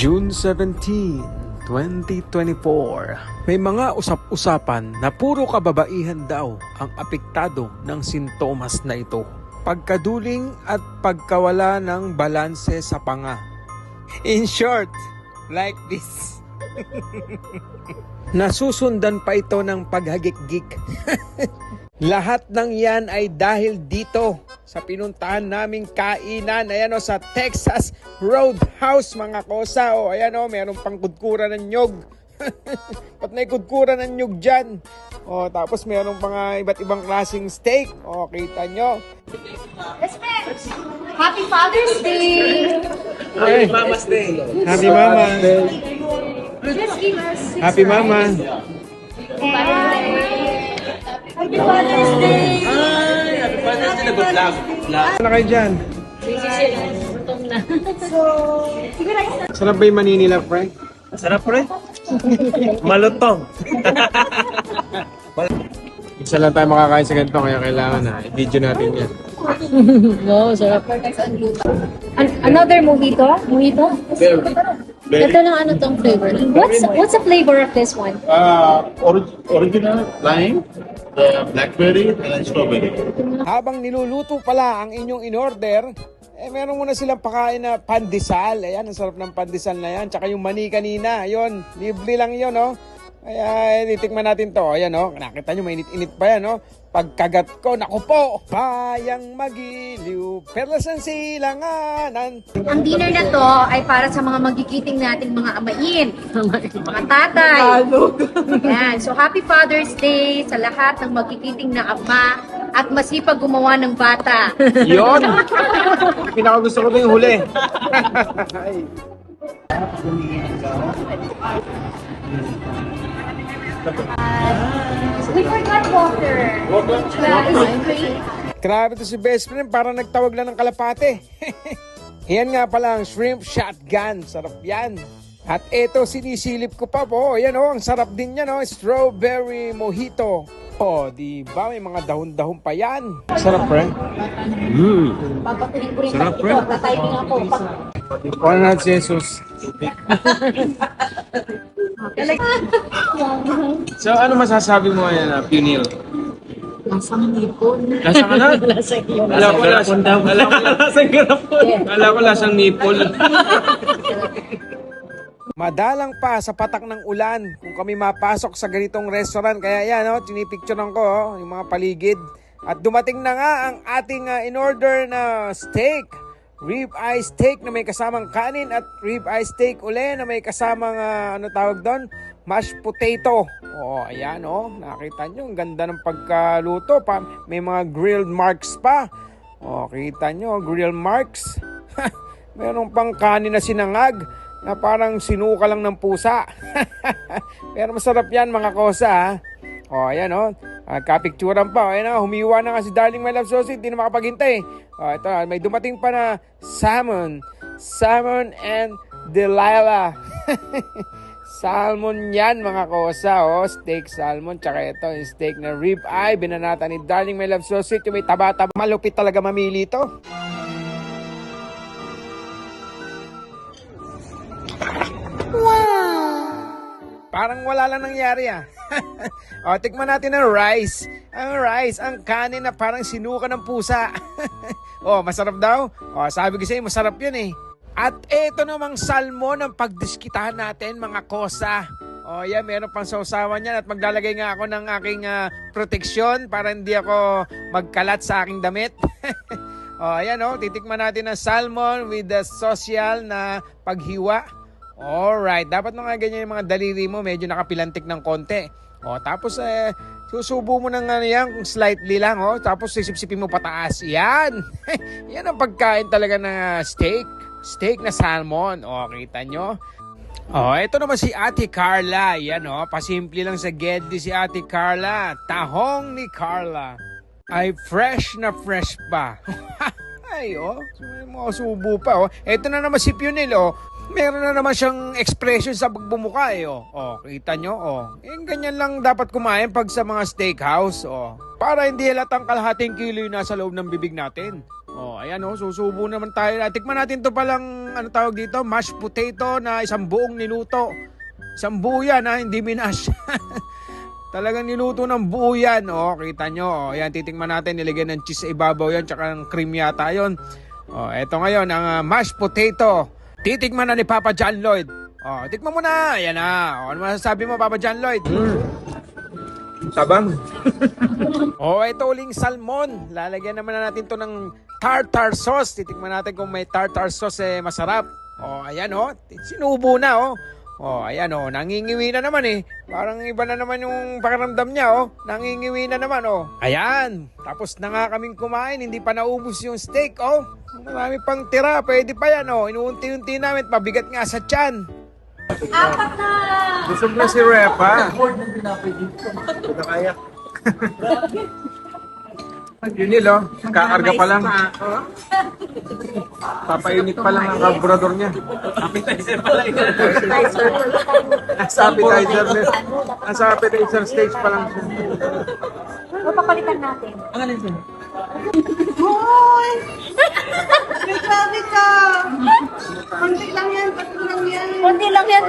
June 17, 2024. May mga usap-usapan na puro kababaihan daw ang apektado ng sintomas na ito. Pagkaduling at pagkawala ng balanse sa panga. In short, like this. Nasusundan pa ito ng paghagik-gik. Lahat ng yan ay dahil dito sa pinuntahan naming kainan. Ayan o, sa Texas Roadhouse mga kosa. O, ayan o, meron pang kudkura ng nyog. Ba't may kudkura ng nyog dyan? O, tapos meron pang iba't ibang klaseng steak. O, kita nyo. Happy Father's Day! Happy Mama's Day. Happy Mama. Just give us Happy Mama. Happy Father's Day! Ay, happy Father's Day na good luck. Ano kayo dyan? Gutom na. Sarap ba yung Maninila, Frank? Sarap pre. Malutong. Isa lang tayo makakain sa ganito, kaya kailangan na i-video natin yan. Wow, sarap. Another mojito? Mojito? Ito lang ano tong flavor. What's the flavor of this one? Original lime, blackberry, and strawberry. Habang niluluto pala ang inyong in-order, meron muna silang pakain na pandesal. Ayan, ang sarap ng pandesal na yan. Tsaka yung mani kanina, yun, libre lang yun, no? Kaya, titikman natin to. Ayan, no? Nakita nyo, mainit-init pa yan, no? Pagkagat ko, naku po, bayang magiliw, perlas ang silanganan. Ang dinner na to ay para sa mga magigiting nating mga amain, mga tatay. Yan. So, Happy Father's Day sa lahat ng magigiting na ama at masipag gumawa ng bata. Yun! Pinakagusto ko ito yung huli. We forgot water. Ice cream. Grabe to si best friend, parang nagtawag lang ng kalapate. Yan nga pala ang shrimp shotgun. Sarap yan. At eto, sinisilip ko pa po. Yan o, ang sarap din yan o. Strawberry mojito. O, di ba? May mga dahon-dahon pa yan. Sarap, friend. Papatuhin ko rin Sarap, ito. friend. Tataying ako. Wala na si Jesus. So, ano masasabi mo yan, Punil? Lasang nipon. Lasang ano? Lasang yun. Alam ko lasang nipol. Madalang pa sa patak ng ulan kung kami mapasok sa ganitong restaurant. Kaya yan, tinipicturean ko yung mga paligid. At dumating na nga ang ating in-order na steak. Rib eye steak na may kasamang kanin at rib eye steak uli na may kasamang ano tawag doon? Mashed potato. Oh, ayan nakita nyo, ang ganda ng pagkaluto pa. May mga grilled marks pa. Oh, kita nyo, grilled marks. Meron pang kanin na sinangag na parang sinuka lang ng pusa. Pero masarap yan mga kosa, ha. Oh, ayan kapicturan pa. Ayan humiwa na nga si Darling My Love Sausage, hindi na makapaghintay. Oh, ito, may dumating pa na salmon and Delilah. Salmon yan mga kosa, steak salmon. Tsaka ito, yung steak na rib eye, binanata ni Darling My Love Sausage, yung may taba-taba. Malupit talaga mamili ito. Parang wala lang nangyari tikman natin ang rice. Ang kanin na parang sinuka ng pusa. Masarap daw? Sabi ko sa'yo, masarap yun eh. At eto namang salmon ang pagdiskitahan natin mga kosa. Yan, meron pang sausawan yan at maglalagay nga ako ng aking proteksyon para hindi ako magkalat sa aking damit. Ayan titikman natin ang salmon with the social na paghiwa. Alright, dapat nga ganyan yung mga daliri mo, medyo nakapilantik ng konti. Tapos susubo mo ng yan, slightly lang, tapos sisipsipin mo pataas. Yan! Yan ang pagkain talaga ng steak. Steak na salmon. Kita nyo? Ito naman si Ate Carla. Yan pasimple lang sa Gedli si Ate Carla. Tahong ni Carla ay fresh na fresh pa. Ay, may mga subo pa. Ito na naman si Punil, meron na naman siyang expression sa pagbumuka kita nyo, ganyan lang dapat kumain pag sa mga steakhouse, para hindi halatang kalahating kilo yung nasa loob ng bibig natin. Oh, ayan oh, susubo naman tayo. Tikman natin to palang, ano tawag dito, mashed potato na isang buong niluto. Isang buo yan ha, hindi minash. Talagang niluto ng buo yan. Oh, kita nyo. Oh, yan, titikman natin. Nilagyan ng cheese sa ibabaw yan, tsaka ng cream yata yun. Oh, eto ngayon, ang mashed potato. Titikman na ni Papa John Lloyd. Oh, tikman mo na. Ayan na. Oh, ano masasabi mo, Papa John Lloyd? Tabang. Oh, ito uling salmon. Lalagyan naman na natin to ng tartar sauce. Titikman natin kung may tartar sauce masarap. Oh, ayan oh. Sinubo na oh. Oh, ayan oh. Nangingiwi na naman eh. Parang iba na naman yung pakiramdam niya oh. Nangingiwi na naman oh. Ayan. Tapos na nga kaming kumain. Hindi pa naubos yung steak oh. Marami pang tira. Pwede pa yan oh. Inuunti-unti namin. Pabigat nga sa tiyan. Apat na! Busog na si Repa. Ito kaya. Yun oh. Kakarga pa lang. Papainit pa lang ang carburetor niya. Appetizer pala yun. Nasa appetizer stage pa lang siya. Papapalitan natin. Ang alin sa'yo? Hoy! May sabi ka! Konti lang yan, tatlo lang yan. Kunti lang yan.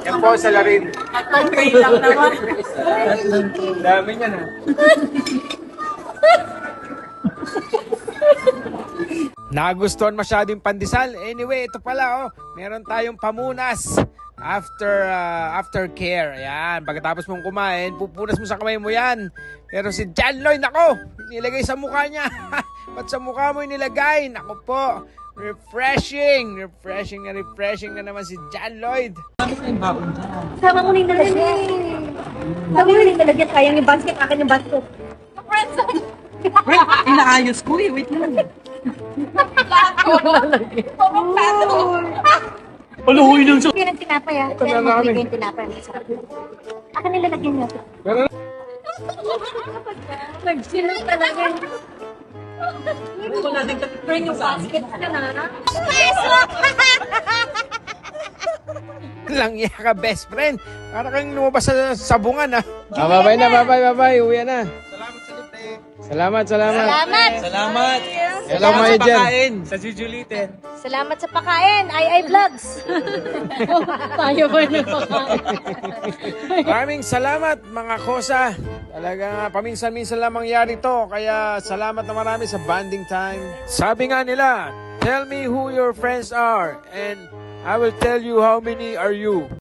Yan po sa larin. Konti lang naman. Dami niya na. Nagustuhan masyadong pandesal. Anyway, ito pala oh. Meron tayong pamunas after care. Ayan, pagkatapos mong kumain, pupunas mo sa kamay mo yan. Pero si John Lloyd, nako, nilagay sa mukha niya. Ba't sa mukha mo nilagay? Nako po, refreshing na naman si John Lloyd. Sama mo na yung dalagyan. Sama mo na yung dalagyan. Sayang yung basket. Akin yung basket. Wait, inaayos ko eh. Wait lang. Paluhoy lang siya. Bigyan ng tinapay ah. Kaya magbigay yung tinapay. Akin yung lalagyan niya. Nagsilang talaga. Bring yung basket ka na. Lang ka, best friend. Para kang lumabas sa sabungan ah. Bye-bye. Uwi na. Salamat. Salamat. Hello, Salamat my sa Jen. pagkain. Sa Jujulitin. Salamat sa pagkain. Ay Vlogs. Tayo ba na pagkain? Maraming salamat mga kosa. Talaga paminsan-minsan lang mangyari to. Kaya salamat na marami sa bonding time. Sabi nga nila, tell me who your friends are and I will tell you how many are you.